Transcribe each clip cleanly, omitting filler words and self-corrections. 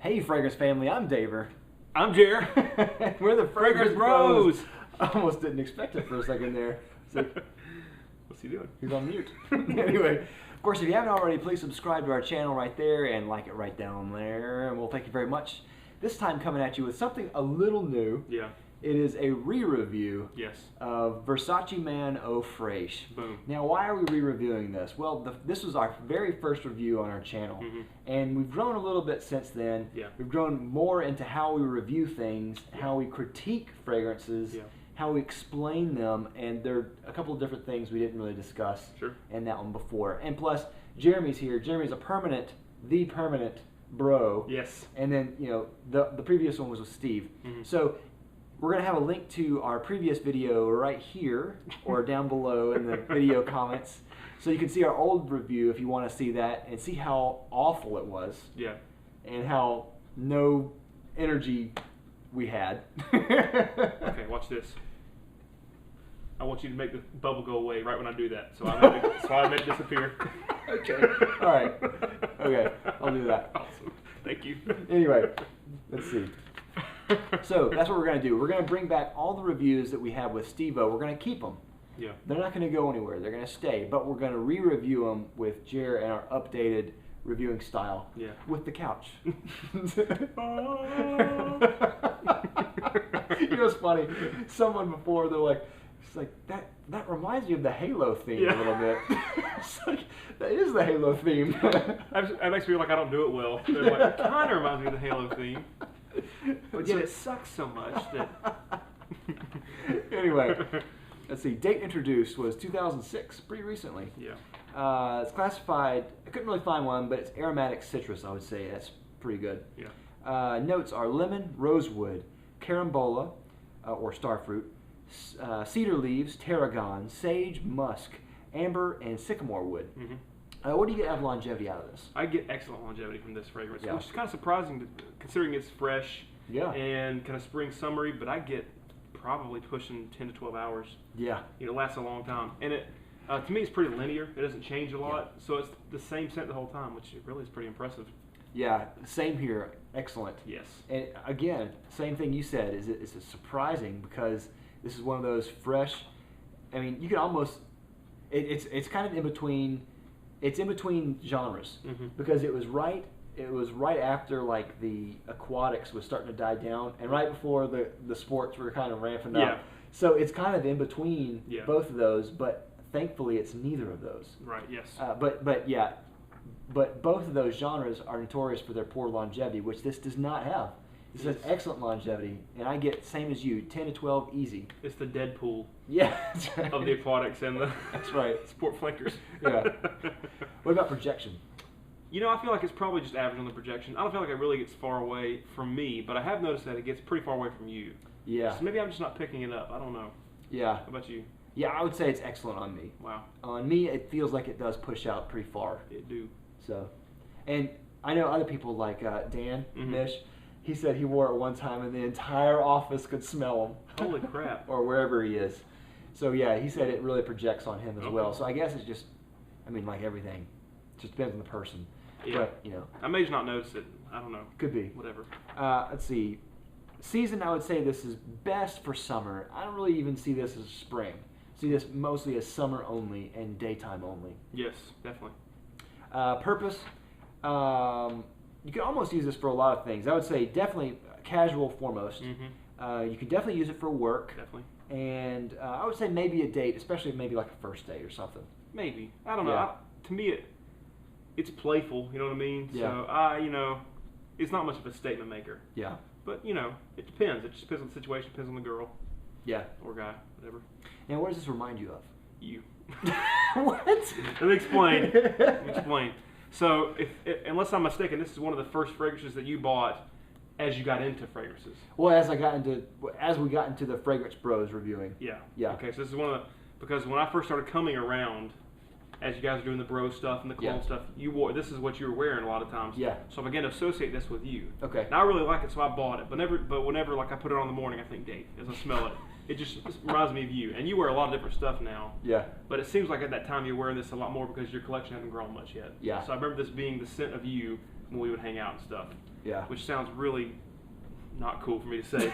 Hey, Fragrance family, I'm Daver. I'm Jer. We're the Fragrance Bros. I almost didn't expect it for a second there. It's like, what's he doing? he's on mute. Anyway, of course, if you haven't already, please subscribe to our channel right there and like it right down there. And we'll thank you very much. This time coming at you with something a little new. Yeah. It is a re-review Yes. of Versace Man Eau Fraiche. Boom. Now, why are we re-reviewing this? Well, this was our very first review on our channel, and we've grown a little bit since then. Yeah. We've grown more into how we review things, how we critique fragrances, how we explain them, and there are a couple of different things we didn't really discuss in that one before. And plus, Jeremy's here. Jeremy's the permanent bro. Yes. And then, you know, the previous one was with Steve. So we're going to have a link to our previous video right here or down below in the video comments. So you can see our old review if you want to see that and see how awful it was. Yeah. And how no energy we had. Okay, watch this. I want you to make the bubble go away right when I do that. So I make it disappear. Okay. All right. Okay. I'll do that. Awesome. Thank you. Anyway, let's see. So that's what we're going to do. We're going to bring back all the reviews that we have with Steve-O. We're going to keep them. Yeah. They're not going to go anywhere. They're going to stay. But we're going to re-review them with Jer and our updated reviewing style. Yeah. With the couch. You know what's funny? Someone before, they're like, it's like, that reminds me of the Halo theme a little bit. It's like, that is the Halo theme. That makes me feel like I don't do it well. They're like, it kind of reminds me of the Halo theme. But yet it sucks so much that... Anyway, let's see. Date introduced was 2006, pretty recently. Yeah. It's classified, I couldn't really find one, but it's aromatic citrus, I would say. That's pretty good. Yeah. Notes are lemon, rosewood, carambola, or starfruit, cedar leaves, tarragon, sage, musk, amber, and sycamore wood. What do you get out of longevity out of this? I get excellent longevity from this fragrance, which is kind of surprising considering it's fresh and kind of spring summery, but I get probably pushing 10 to 12 hours. Yeah. You know, it lasts a long time. And it, to me, it's pretty linear. It doesn't change a lot. So it's the same scent the whole time, which really is pretty impressive. Yeah, same here. Excellent. Yes. And again, same thing you said, is it's surprising because this is one of those fresh, I mean, you can almost, it's kind of in between. It's in between genres because it was right after like the aquatics was starting to die down and right before the sports were kind of ramping up. Yeah. So it's kind of in between both of those, but thankfully it's neither of those. Right. Yes. But both of those genres are notorious for their poor longevity, which this does not have. This has excellent longevity, and I get, same as you, 10 to 12 easy. It's the Deadpool right. of the aquatics and the sport flankers. Yeah. What about projection? You know, I feel like it's probably just average on the projection. I don't feel like it really gets far away from me, but I have noticed that it gets pretty far away from you. Yeah. So maybe I'm just not picking it up. I don't know. Yeah. How about you? Yeah, I would say it's excellent on me. Wow. On me, it feels like it does push out pretty far. It do. So, and I know other people like Dan Mish. He said he wore it one time and the entire office could smell him. Holy crap. Or wherever he is. So yeah, he said it really projects on him as well. So I guess it's just, I mean, like everything, it just depends on the person. Yeah. But, you know. I may just not notice it. I don't know. Could be. Whatever. Let's see. Season, I would say this is best for summer. I don't really even see this as spring. See this mostly as summer only and daytime only. Yes, definitely. Purpose. You can almost use this for a lot of things. I would say definitely casual foremost. You can definitely use it for work. Definitely. And I would say maybe a date, especially maybe like a first date or something. Maybe. I don't know. To me, it's playful. You know what I mean? Yeah. So, you know, it's not much of a statement maker. Yeah. But, you know, it depends. It just depends on the situation, depends on the girl. Yeah. Or guy, whatever. Now, what does this remind you of? You. What? Let me explain. Let me explain. So, unless I'm mistaken, this is one of the first fragrances that you bought as you got into fragrances. Well, as we got into the Fragrance Bros reviewing. Yeah. Yeah. Okay, so this is one of the, because when I first started coming around, as you guys are doing the bro stuff and the cologne stuff, this is what you were wearing a lot of times. Yeah. So I began to associate this with you. Okay. Now I really like it, so I bought it. But whenever like I put it on in the morning, I think Dave, as I smell it. It just reminds me of you. And you wear a lot of different stuff now. Yeah. But it seems like at that time you're wearing this a lot more because your collection hasn't grown much yet. Yeah. So I remember this being the scent of you when we would hang out and stuff. Yeah. Which sounds really not cool for me to say,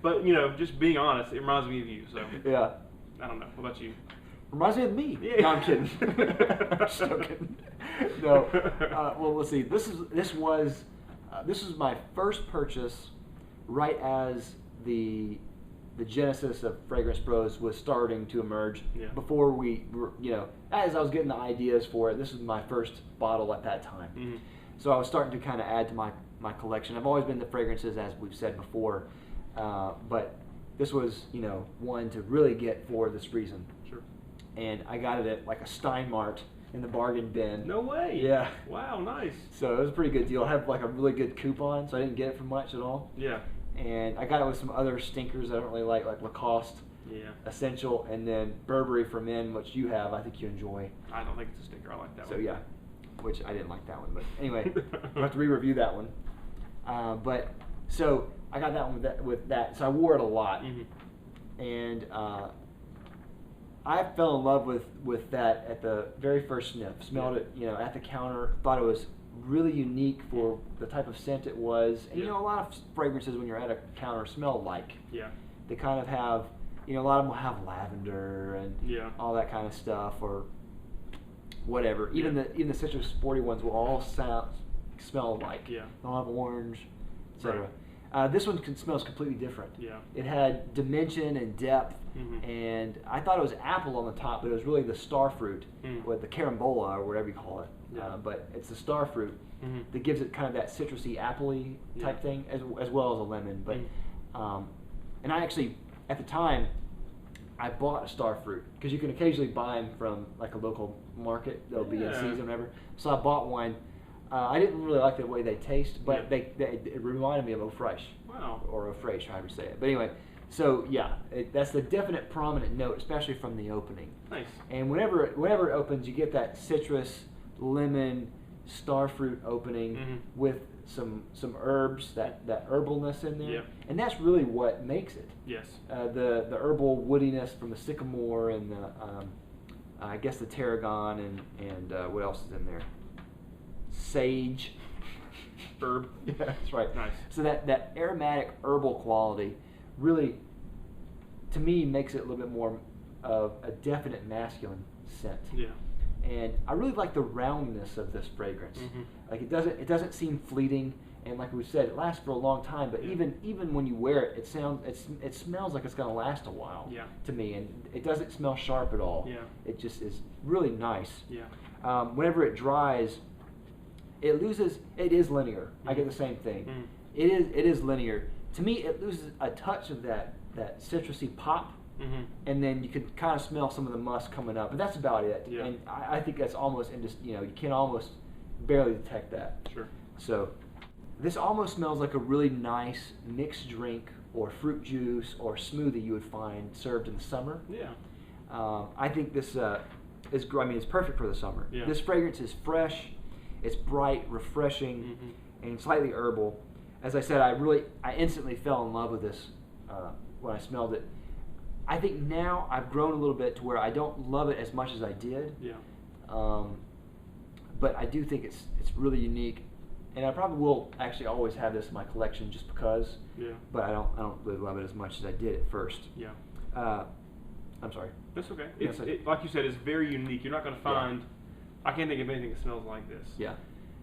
but you know, just being honest, it reminds me of you. So yeah. I don't know. What about you? Reminds me of me. Yeah. No, I'm kidding. I'm just joking. No. Well, let's see. This was my first purchase, right as the genesis of Fragrance Bros was starting to emerge. Yeah. Before we were, you know, as I was getting the ideas for it, this was my first bottle at that time. Mm-hmm. So I was starting to kind of add to my collection. I've always been the fragrances, as we've said before, but this was, you know, one to really get for this reason. Sure. And I got it at like a Steinmart in the bargain bin. No way. Yeah. Wow, nice. So it was a pretty good deal. I had like a really good coupon, so I didn't get it for much at all. Yeah. And I got it with some other stinkers I don't really like Lacoste, Essential, and then Burberry for Men, which you have. I think you enjoy. I don't think it's a stinker. I like that one. So yeah, which I didn't like that one. But anyway, we'll have to re-review that one. But so I got that one with that. So I wore it a lot. Mm-hmm. And I fell in love with that at the very first sniff. Smelled it, you know, at the counter. Thought it was really unique for the type of scent it was. And you know, a lot of fragrances when you're at a counter smell like. Yeah. They kind of have, you know, a lot of them will have lavender and all that kind of stuff, or whatever. Even the citrus sporty ones will all smell like. Yeah. They'll have orange, etc. Right. This one smells completely different. Yeah. It had dimension and depth, and I thought it was apple on the top, but it was really the star fruit, with the carambola or whatever you call it. Yeah. But it's the star fruit that gives it kind of that citrusy, appley type thing, as well as a lemon. But and I actually, at the time, I bought a star fruit because you can occasionally buy them from like a local market. They'll be in season, whatever. So I bought one. I didn't really like the way they taste, but it reminded me of Eau Fraiche. Wow. Or Eau Fraiche, however you say it. But anyway, so yeah, that's the definite prominent note, especially from the opening. Nice. And whenever it opens, you get that citrus, lemon, star fruit opening with some herbs, that herbalness in there. Yeah. And that's really what makes it. Yes. The herbal woodiness from the sycamore and the I guess the tarragon and what else is in there? Sage. Herb. Yeah, that's right. Nice. So that aromatic herbal quality really, to me, makes it a little bit more of a definite masculine scent. Yeah. And I really like the roundness of this fragrance. Like it doesn't seem fleeting, and like we said, it lasts for a long time. But even when you wear it, it smells like it's going to last a while. Yeah. To me, and it doesn't smell sharp at all. Yeah. It just is really nice. Yeah. Whenever it dries, it loses. It is linear. I get the same thing. It is linear. To me, it loses a touch of that citrusy pop. And then you can kind of smell some of the musk coming up, but that's about it. Yeah. And I think that's almost, you know, you can almost barely detect that. Sure. So this almost smells like a really nice mixed drink or fruit juice or smoothie you would find served in the summer. Yeah. I think this is, I mean, it's perfect for the summer. Yeah. This fragrance is fresh, it's bright, refreshing, and slightly herbal. As I said, I instantly fell in love with this when I smelled it. I think now I've grown a little bit to where I don't love it as much as I did. Yeah. But I do think it's really unique, and I probably will actually always have this in my collection just because. Yeah. But I don't really love it as much as I did at first. Yeah. I'm sorry. That's okay. Like you said, it's very unique. You're not going to find. I can't think of anything that smells like this. Yeah.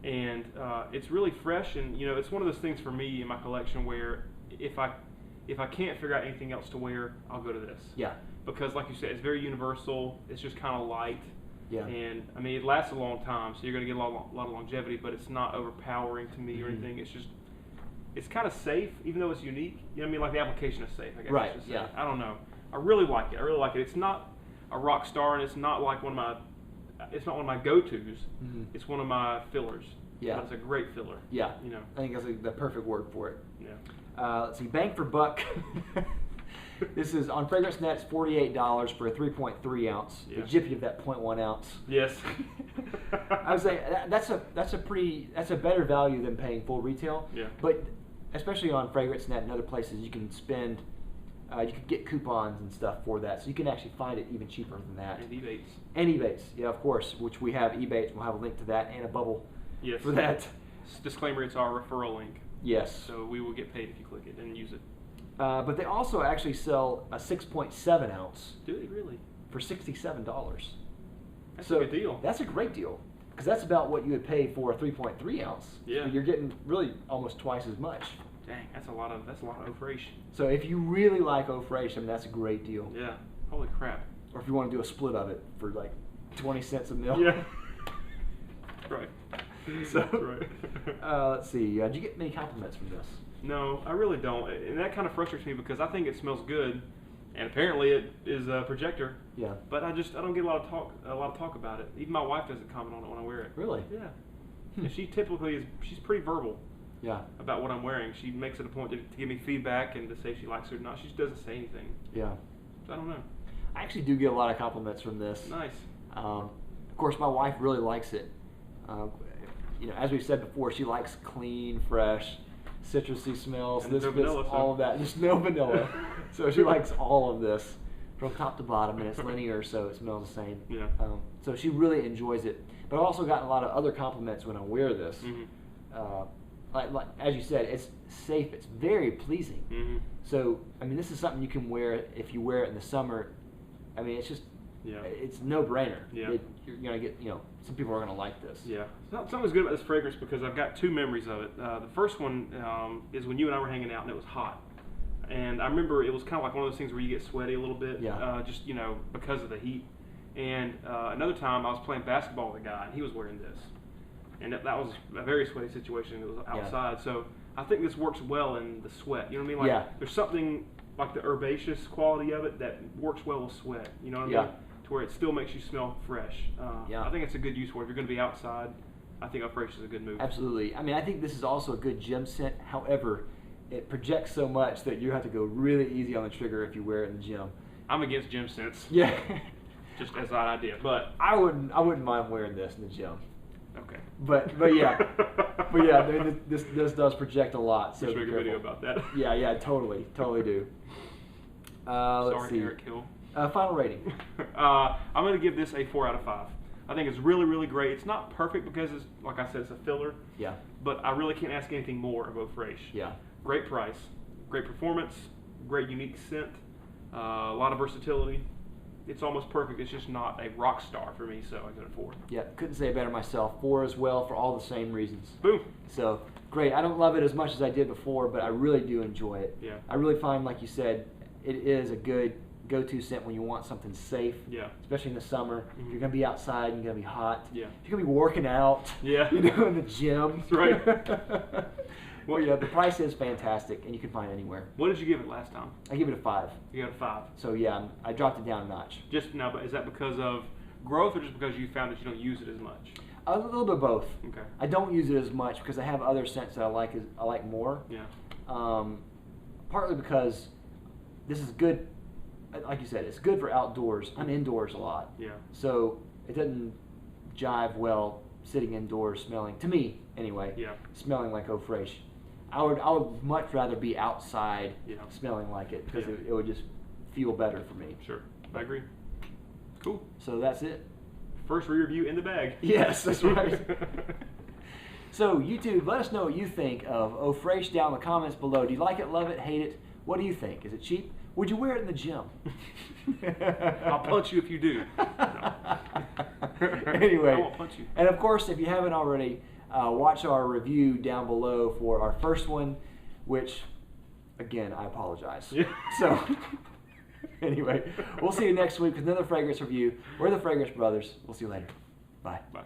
And it's really fresh, and you know, it's one of those things for me in my collection where if I can't figure out anything else to wear, I'll go to this. Yeah. Because like you said, it's very universal. It's just kind of light. Yeah. And I mean, it lasts a long time, so you're going to get a lot of longevity, but it's not overpowering to me or anything. It's kind of safe, even though it's unique. You know what I mean? Like the application is safe, I guess. Right. I should say. Yeah. I don't know. I really like it. It's not a rock star, and it's not like one of my go-tos. It's one of my fillers. Yeah. But it's a great filler. Yeah. You know. I think that's the perfect word for it. Yeah. Let's see, bang for buck. This is on Fragrance Net. It's $48 for a 3.3 ounce. Yeah. The jiffy of that 0.1 ounce. Yes. I would say that's a better value than paying full retail. Yeah. But especially on Fragrance Net and other places, you can spend. You can get coupons and stuff for that, so you can actually find it even cheaper than that. And Ebates. And Ebates, yeah, of course, which we have Ebates. We'll have a link to that and a bubble Yes. for that. Disclaimer: it's our referral link. Yes. So we will get paid if you click it and use it. But they also actually sell a 6.7 ounce. Do they really? For $67. That's a good deal. That's a great deal. Because that's about what you would pay for a 3.3 ounce. Yeah. So you're getting really almost twice as much. Dang, that's a lot of Eau Fraiche. So if you really like Eau Fraiche, I mean, that's a great deal. Yeah. Holy crap. Or if you want to do a split of it for like 20 cents a mil. Yeah. Right. So, right. Let's see. Did you get many compliments from this? No, I really don't. And that kind of frustrates me because I think it smells good, and apparently it is a projector. Yeah. But I don't get a lot of talk about it. Even my wife doesn't comment on it when I wear it. Really? Yeah. And she typically she's pretty verbal. Yeah. About what I'm wearing. She makes it a point to give me feedback and to say if she likes it or not. She just doesn't say anything. Yeah. So I don't know. I actually do get a lot of compliments from this. Nice. Of course, my wife really likes it. As we've said before, she likes clean, fresh, citrusy smells. And no vanilla, all of that. Just no vanilla. So she likes all of this from top to bottom, and it's linear, so it smells the same. Yeah. So she really enjoys it. But I've also gotten a lot of other compliments when I wear this. Mm-hmm. Like as you said, it's safe. It's very pleasing. Mm-hmm. So I mean, this is something you can wear if you wear it in the summer. I mean, it's just it's no brainer. Yeah. You're gonna get some people are gonna like this. Yeah. Something's good about this fragrance because I've got two memories of it. The first one is when you and I were hanging out and it was hot, and I remember it was kind of like one of those things where you get sweaty a little bit. Yeah. Just because of the heat. And another time I was playing basketball with a guy and he was wearing this. And that was a very sweaty situation. It was outside. Yeah. So I think this works well in the sweat. You know what I mean? Like there's something like the herbaceous quality of it that works well with sweat. You know what I mean? To where it still makes you smell fresh. I think it's a good use for it. If you're going to be outside, I think Eau Fraiche is a good move. Absolutely. I mean, I think this is also a good gym scent. However, it projects so much that you have to go really easy on the trigger if you wear it in the gym. I'm against gym scents. Yeah. Just as an idea, but I wouldn't mind wearing this in the gym. Okay. But yeah, I mean, this does project a lot. So we should make a video about that. Yeah, totally do. Let's see. Eric Hill. Final rating. I'm going to give this a 4 out of 5. I think it's really, really great. It's not perfect because it's, like I said, it's a filler. Yeah. But I really can't ask anything more of Eau Fraiche. Yeah. Great price, great performance, great unique scent, a lot of versatility. It's almost perfect. It's just not a rock star for me, so I give it a 4. Yeah, couldn't say it better myself. 4 as well for all the same reasons. Boom. So great. I don't love it as much as I did before, but I really do enjoy it. Yeah. I really find, like you said, it is a good go-to scent when you want something safe. Yeah. Especially in the summer. Mm-hmm. If you're gonna be outside and you're gonna be hot. Yeah. If you're gonna be working out. Yeah. In the gym. That's right. Well, yeah, the price is fantastic, and you can find it anywhere. What did you give it last time? I give it a 5. You got a 5. So yeah, I dropped it down a notch. Just now, but is that because of growth or just because you found that you don't use it as much? A little bit of both. Okay. I don't use it as much because I have other scents that I like more. Yeah. Partly because this is good. Like you said, it's good for outdoors. I'm indoors a lot. Yeah. So it doesn't jive well sitting indoors smelling, to me anyway, smelling like Eau Fraiche. I would much rather be outside smelling like it because it would just feel better for me. Sure. I agree. Cool. So that's it. First review in the bag. Yes, that's right. So YouTube, let us know what you think of Eau Fraiche down in the comments below. Do you like it, love it, hate it? What do you think? Is it cheap? Would you wear it in the gym? I'll punch you if you do. No. Anyway, I won't punch you. And of course, if you haven't already, watch our review down below for our first one, which, again, I apologize. Yeah. So, anyway, we'll see you next week with another fragrance review. We're the Fragrance Brothers. We'll see you later. Bye. Bye.